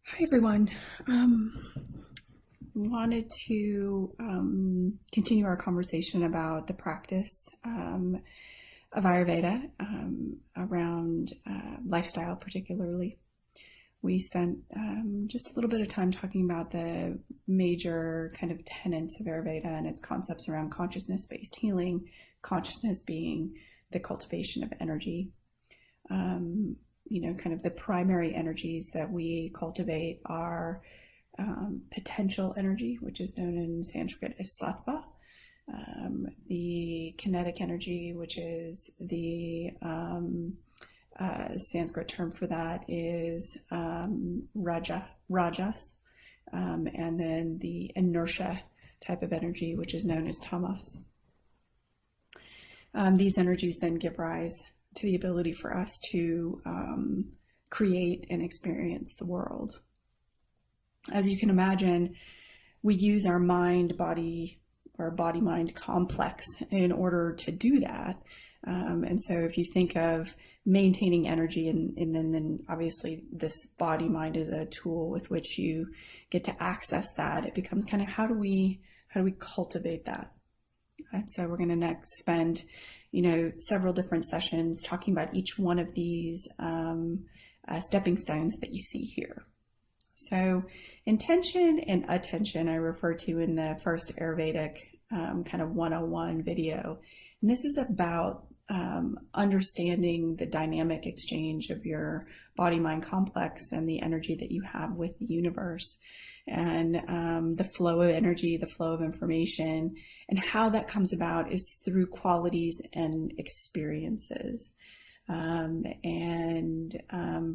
Hi, everyone. Wanted to continue our conversation about the practice of Ayurveda around lifestyle, particularly. We spent just a little bit of time talking about the major kind of tenets of Ayurveda and its concepts around consciousness-based healing, consciousness being the cultivation of energy. Kind of the primary energies that we cultivate are potential energy, which is known in Sanskrit as sattva, the kinetic energy, which is the Sanskrit term for that is rajas, and then the inertia type of energy, which is known as tamas. These energies then give rise to the ability for us to create and experience the world. As you can imagine, we use our mind-body or body-mind complex in order to do that. And so if you think of maintaining energy and then obviously this body-mind is a tool with which you get to access that, it becomes kind of how do we cultivate that? And so we're going to next spend several different sessions talking about each one of these stepping stones that you see here. So intention and attention I refer to in the first Ayurvedic kind of 101 video. And this is about understanding the dynamic exchange of your body-mind complex and the energy that you have with the universe, and the flow of energy, the flow of information, and how that comes about is through qualities and experiences, and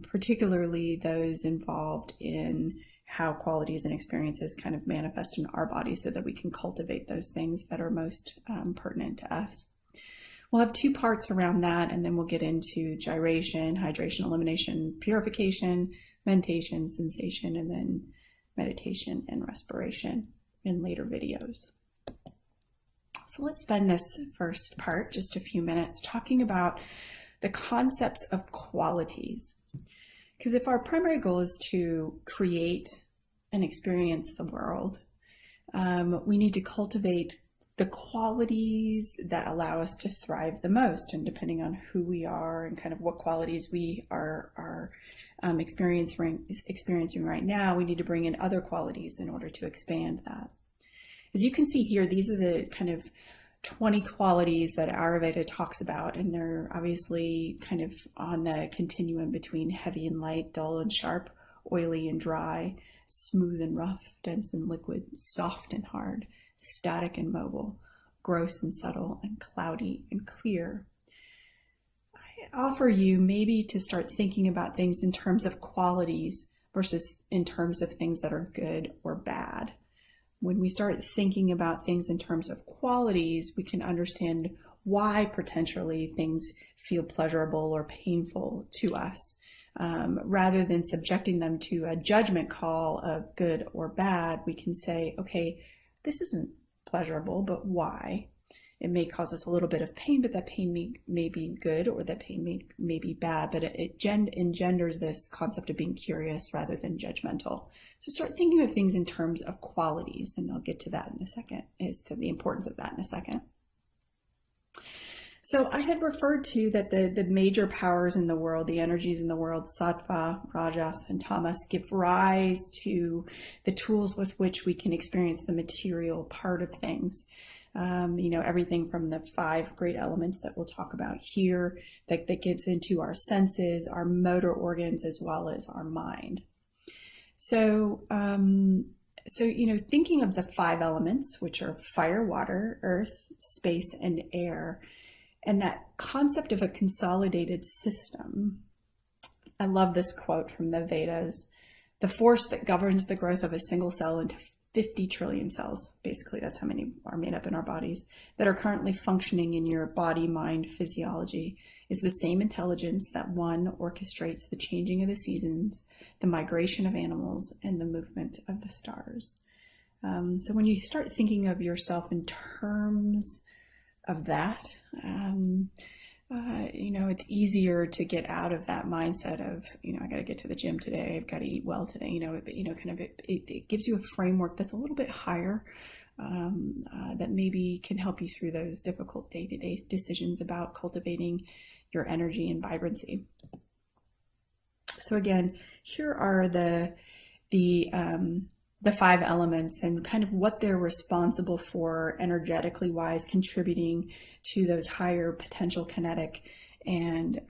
particularly those involved in how qualities and experiences kind of manifest in our body so that we can cultivate those things that are most pertinent to us. We'll have two parts around that, and then we'll get into gyration, hydration, elimination, purification, mentation, sensation, and then meditation and respiration in later videos. So let's spend this first part, just a few minutes, talking about the concepts of qualities. Because if our primary goal is to create and experience the world, we need to cultivate the qualities that allow us to thrive the most. And depending on who we are and kind of what qualities we are experiencing right now, we need to bring in other qualities in order to expand that. As you can see here, these are the kind of 20 qualities that Ayurveda talks about, and they're obviously kind of on the continuum between heavy and light, dull and sharp, oily and dry, smooth and rough, dense and liquid, soft and hard, static and mobile, gross and subtle, and cloudy and clear. I offer you maybe to start thinking about things in terms of qualities versus in terms of things that are good or bad. When we start thinking about things in terms of qualities, we can understand why potentially things feel pleasurable or painful to us, rather than subjecting them to a judgment call of good or bad. We can say, okay, this isn't pleasurable, but why? It may cause us a little bit of pain, but that pain may be good, or that pain may be bad, but it engenders this concept of being curious rather than judgmental. So start thinking of things in terms of qualities, and I'll get to that in a second, is to the importance of that in a second. So I had referred to that the major powers in the world, the energies in the world, sattva, rajas, and tamas, give rise to the tools with which we can experience the material part of things. Everything from the 5 great elements that we'll talk about here, that gets into our senses, our motor organs, as well as our mind. So thinking of the 5 elements, which are fire, water, earth, space, and air, and that concept of a consolidated system. I love this quote from the Vedas: the force that governs the growth of a single cell into 50 trillion cells, basically that's how many are made up in our bodies, that are currently functioning in your body-mind physiology, is the same intelligence that one orchestrates the changing of the seasons, the migration of animals, and the movement of the stars. So when you start thinking of yourself in terms of that, it's easier to get out of that mindset of, I got to get to the gym today. I've got to eat well today. It gives you a framework that's a little bit higher, that maybe can help you through those difficult day-to-day decisions about cultivating your energy and vibrancy. So again, here are the 5 elements and kind of what they're responsible for energetically wise, contributing to those higher potential kinetic and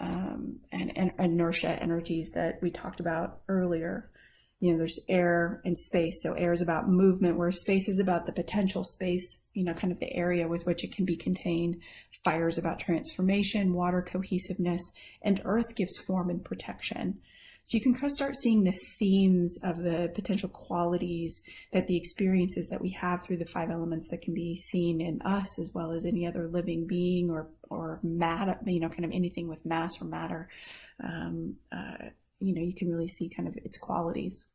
inertia energies that we talked about earlier. There's air and space. So air is about movement, whereas space is about the potential space, kind of the area with which it can be contained. Fire is about transformation, water cohesiveness, and earth gives form and protection. So you can kind of start seeing the themes of the potential qualities that the experiences that we have through the 5 elements that can be seen in us as well as any other living being or matter, kind of anything with mass or matter. You can really see kind of its qualities.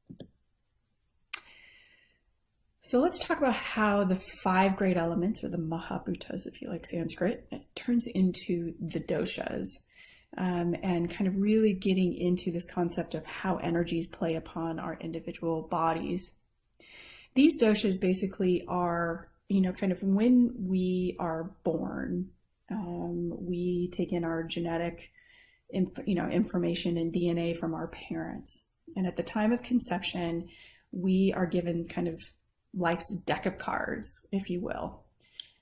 So let's talk about how the 5 great elements, or the Mahabhutas, if you like Sanskrit, turns into the doshas. And kind of really getting into this concept of how energies play upon our individual bodies. These doshas basically are, kind of when we are born, we take in our genetic, information and DNA from our parents. And at the time of conception, we are given kind of life's deck of cards, if you will.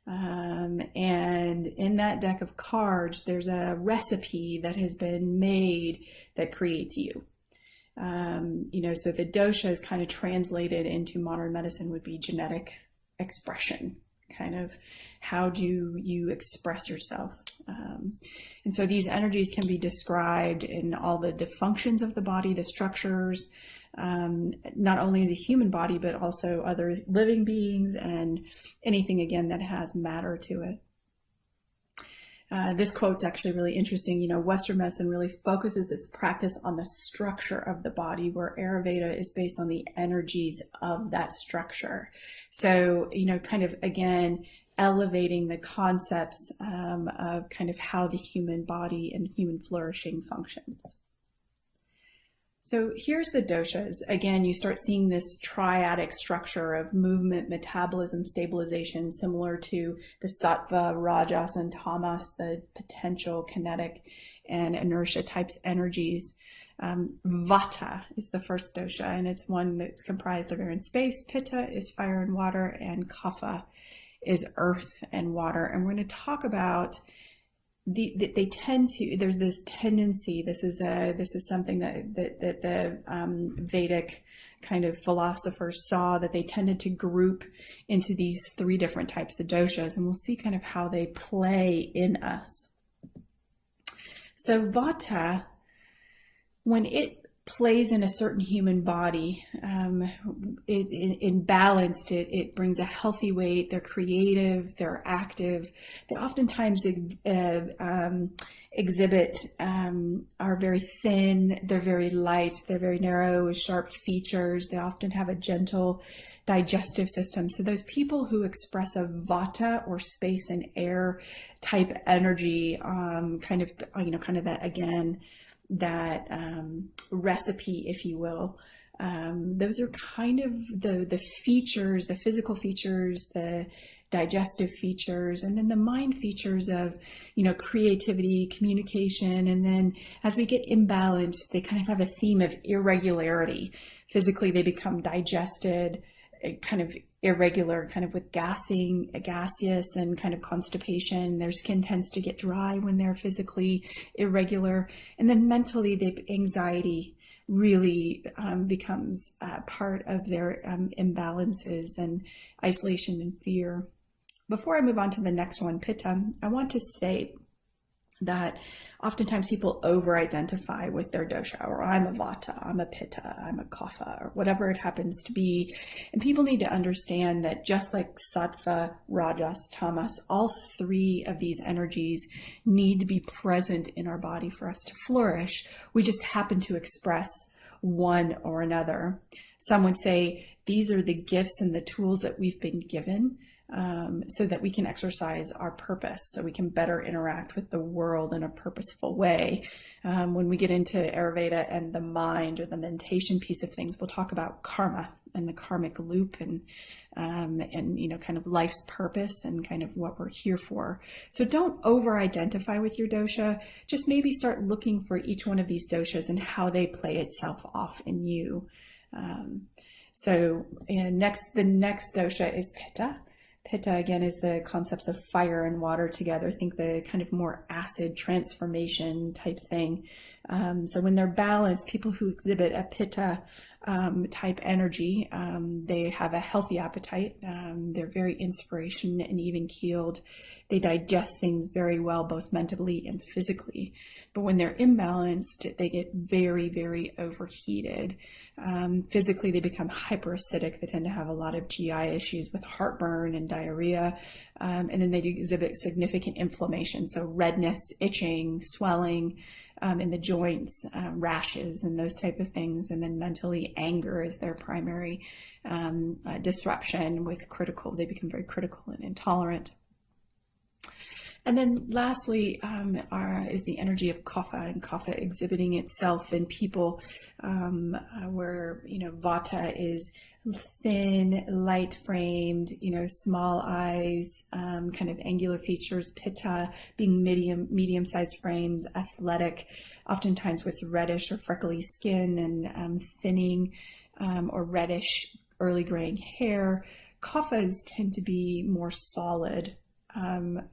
And in that deck of cards, there's a recipe that has been made that creates you. So the dosha is kind of translated into modern medicine would be genetic expression, kind of how do you express yourself. And so these energies can be described in all the functions of the body, the structures, not only the human body, but also other living beings and anything, again, that has matter to it. This quote's actually really interesting. Western medicine really focuses its practice on the structure of the body, where Ayurveda is based on the energies of that structure. So, kind of, again, elevating the concepts of kind of how the human body and human flourishing functions. So here's the doshas. Again, you start seeing this triadic structure of movement, metabolism, stabilization, similar to the sattva, rajas, and tamas, the potential, kinetic, and inertia types energies. Vata is the first dosha, and it's one that's comprised of air and space. Pitta is fire and water, and kapha is earth and water. And we're going to talk about they tend to, there's this tendency, this is something that the Vedic kind of philosophers saw, that they tended to group into these 3 different types of doshas, and we'll see kind of how they play in us. So Vata, when it plays in a certain human body, in balanced, it brings a healthy weight. They're creative, they're active. They oftentimes exhibit, are very thin, they're very light, they're very narrow with sharp features. They often have a gentle digestive system. So those people who express a vata or space and air type energy, kind of that, again, that recipe, if you will, those are kind of the features, the physical features, the digestive features, and then the mind features of, creativity, communication. And then as we get imbalanced, they kind of have a theme of irregularity. Physically, they become digested, kind of irregular, kind of with gaseous and kind of constipation. Their skin tends to get dry when they're physically irregular. And then mentally, the anxiety really becomes part of their imbalances and isolation and fear. Before I move on to the next one, Pitta, I want to state that oftentimes people over-identify with their dosha, or I'm a vata, I'm a pitta, I'm a kapha, or whatever it happens to be. And people need to understand that just like sattva, rajas, tamas, all 3 of these energies need to be present in our body for us to flourish. We just happen to express one or another. Some would say these are the gifts and the tools that we've been given so that we can exercise our purpose, so we can better interact with the world in a purposeful way. When we get into Ayurveda and the mind or the mentation piece of things, we'll talk about karma and the karmic loop and kind of life's purpose and kind of what we're here for. So don't over-identify with your dosha. Just maybe start looking for each one of these doshas and how they play itself off in you. The next dosha is Pitta. Pitta, again, is the concepts of fire and water together. Think the kind of more acid transformation type thing. So when they're balanced, people who exhibit a Pitta type energy, they have a healthy appetite. They're very inspiration and even keeled. They digest things very well, both mentally and physically. But when they're imbalanced, they get very, very overheated. Physically, they become hyperacidic. They tend to have a lot of GI issues with heartburn and diarrhea. And then they exhibit significant inflammation. So redness, itching, swelling in the joints, rashes, and those type of things. And then mentally, anger is their primary disruption with they become very critical and intolerant. And then lastly is the energy of kapha, and kapha exhibiting itself in people where, vata is thin, light-framed, small eyes, kind of angular features. Pitta being medium-sized frames, athletic, oftentimes with reddish or freckly skin and thinning or reddish, early graying hair. Kaphas tend to be more solid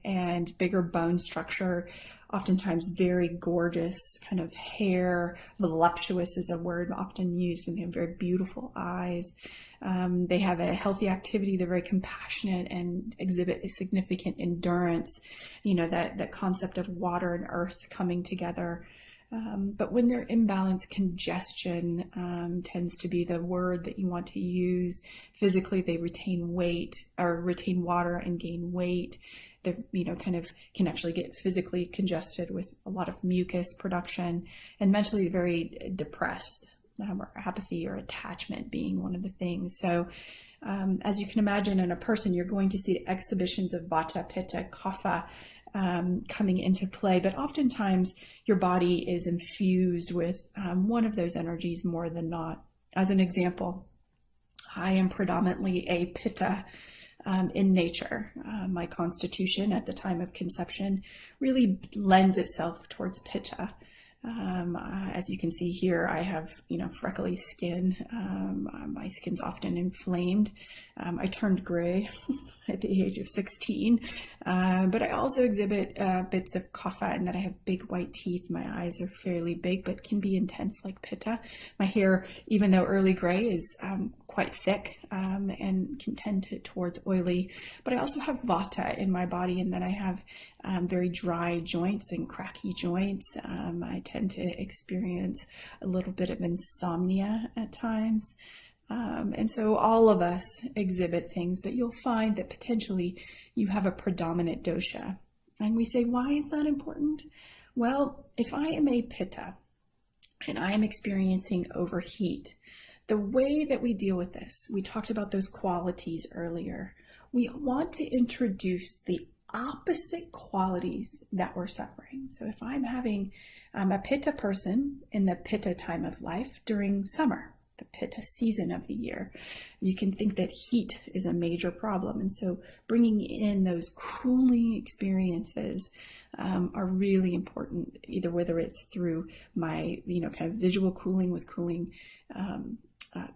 and bigger bone structure, oftentimes very gorgeous kind of hair. Voluptuous is a word often used, and they have very beautiful eyes. They have a healthy activity. They're very compassionate and exhibit a significant endurance, that concept of water and earth coming together. But when they're imbalanced, congestion tends to be the word that you want to use. Physically, they retain water and gain weight. They, kind of can actually get physically congested with a lot of mucus production, and mentally very depressed, or apathy or attachment being one of the things. So as you can imagine, in a person, you're going to see exhibitions of vata, pitta, kapha coming into play, but oftentimes your body is infused with one of those energies more than not. As an example, I am predominantly a pitta in nature. My constitution at the time of conception really lends itself towards pitta. As you can see here, I have, freckly skin. My skin's often inflamed. I turned gray at the age of 16, but I also exhibit bits of kapha in that I have big white teeth. My eyes are fairly big, but can be intense like pitta. My hair, even though early gray, is quite thick and can tend towards oily. But I also have vata in my body, and then I have very dry joints and cracky joints. I tend to experience a little bit of insomnia at times. And so all of us exhibit things, but you'll find that potentially you have a predominant dosha. And we say, why is that important? Well, if I am a pitta and I am experiencing overheat, the way that we deal with this, we talked about those qualities earlier. We want to introduce the opposite qualities that we're suffering. So if I'm having a pitta person in the pitta time of life during summer, the pitta season of the year, you can think that heat is a major problem. And so bringing in those cooling experiences are really important, either whether it's through my, kind of visual cooling with cooling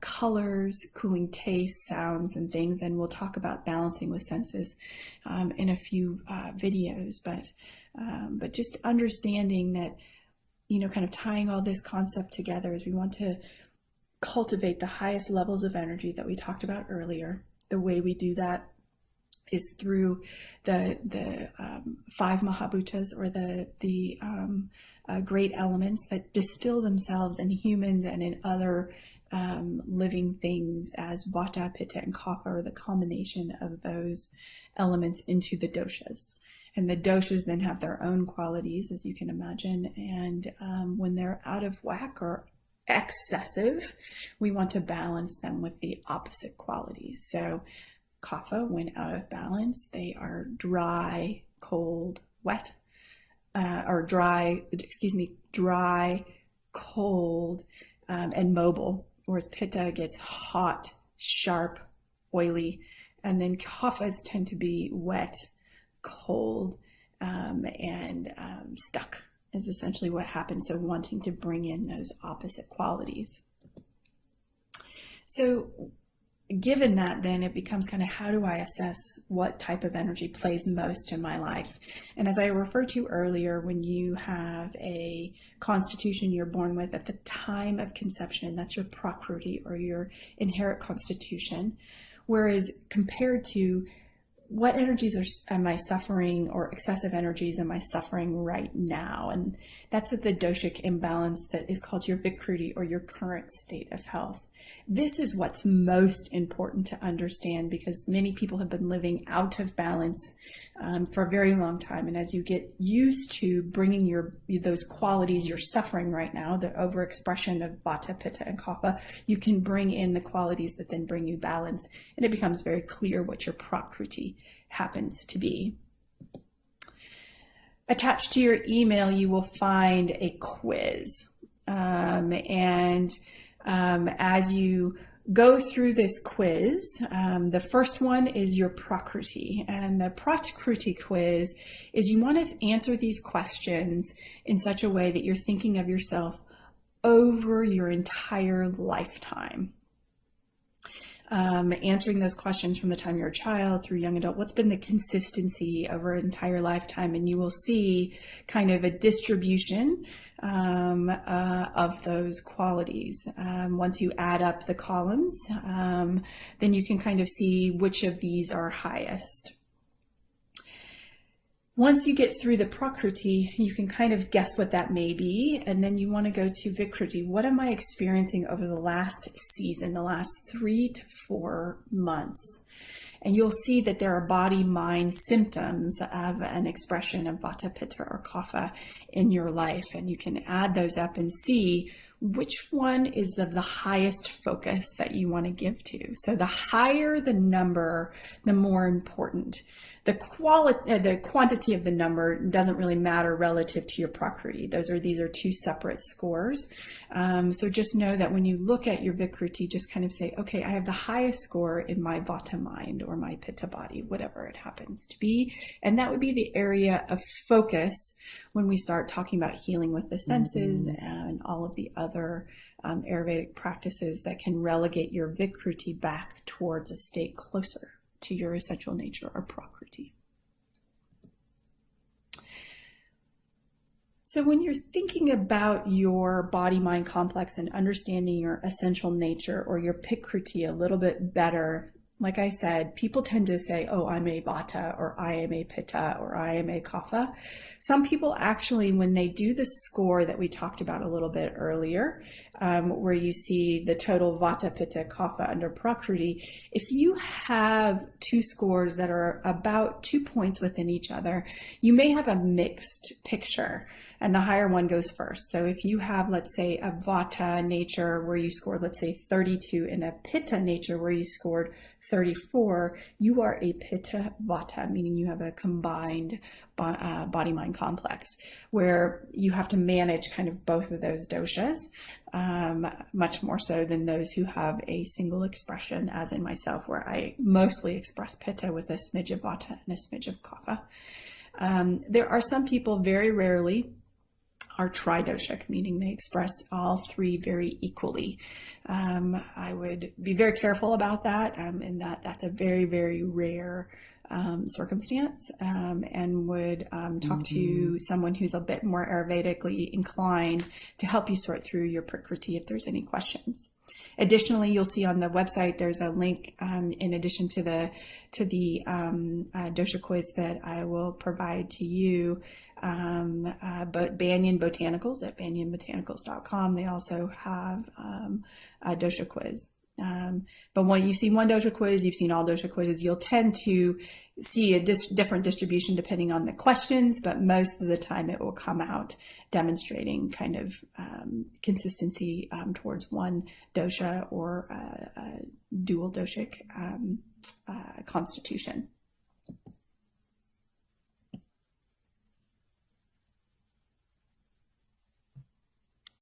colors, cooling tastes, sounds, and things. And we'll talk about balancing with senses in a few videos. But just understanding that, kind of tying all this concept together is we want to cultivate the highest levels of energy that we talked about earlier. The way we do that is through the five Mahabhutas, or the great elements that distill themselves in humans and in other living things as vata, pitta, and kapha, or the combination of those elements into the doshas. And the doshas then have their own qualities, as you can imagine. And when they're out of whack or excessive, we want to balance them with the opposite qualities. So Kapha, when out of balance, they are dry, cold, wet, dry, cold, and mobile, whereas Pitta gets hot, sharp, oily, and then Kaphas tend to be wet, cold, and stuck is essentially what happens. So wanting to bring in those opposite qualities. So given that, then it becomes kind of, how do I assess what type of energy plays most in my life? And as I referred to earlier, when you have a constitution you're born with at the time of conception, that's your prakriti or your inherent constitution. Whereas compared to what energies am I suffering, or excessive energies am I suffering right now? And that's the doshic imbalance that is called your vikruti, or your current state of health. This is what's most important to understand, because many people have been living out of balance for a very long time. And as you get used to bringing those qualities you're suffering right now, the overexpression of Vata, Pitta, and Kapha, you can bring in the qualities that then bring you balance. And it becomes very clear what your prakriti happens to be. Attached to your email, you will find a quiz. As you go through this quiz, the first one is your prakriti. And the prakriti quiz is, you want to answer these questions in such a way that you're thinking of yourself over your entire lifetime. Answering those questions from the time you're a child through young adult. What's been the consistency over an entire lifetime? And you will see kind of a distribution of those qualities. Once you add up the columns, then you can kind of see which of these are highest. Once you get through the prakriti, you can kind of guess what that may be, and then you want to go to vikruti. What am I experiencing over the last season, the last 3 to 4 months? And you'll see that there are body-mind symptoms of an expression of Vata, Pitta, or Kapha in your life, and you can add those up and see which one is the highest focus that you want to give to. So the higher the number, the more important. The quantity of the number doesn't really matter relative to your prakriti. These are two separate scores. So just know that when you look at your vikruti, just kind of say, okay, I have the highest score in my Vata mind or my Pitta body, whatever it happens to be. And that would be the area of focus when we start talking about healing with the senses and all of the other Ayurvedic practices that can relegate your vikruti back towards a state closer to your essential nature or prakriti. So when you're thinking about your body-mind complex and understanding your essential nature or your Prakriti a little bit better, like I said, people tend to say, oh, I'm a Vata, or I am a Pitta, or I am a Kapha. Some people actually, when they do the score that we talked about a little bit earlier, where you see the total Vata, Pitta, Kapha under Prakriti, if you have two scores that are about 2 points within each other, you may have a mixed picture. And the higher one goes first. So if you have, let's say, a Vata nature where you scored, let's say, 32, and a Pitta nature where you scored 34, you are a Pitta Vata, meaning you have a combined body-mind complex where you have to manage kind of both of those doshas, much more so than those who have a single expression, as in myself, where I mostly express Pitta with a smidge of Vata and a smidge of Kapha. There are some people, very rarely, are tridoshic, meaning they express all three very equally. I would be very careful about that, in that that's a very, very rare circumstance, and would talk to someone who's a bit more Ayurvedically inclined to help you sort through your Prakriti if there's any questions. Additionally, you'll see on the website there's a link in addition to the dosha quiz that I will provide to you. But Banyan Botanicals at banyanbotanicals.com, they also have a dosha quiz. But when you've seen one dosha quiz, you've seen all dosha quizzes, you'll tend to see a different distribution depending on the questions, but most of the time it will come out demonstrating kind of consistency towards one dosha or a dual doshic constitution.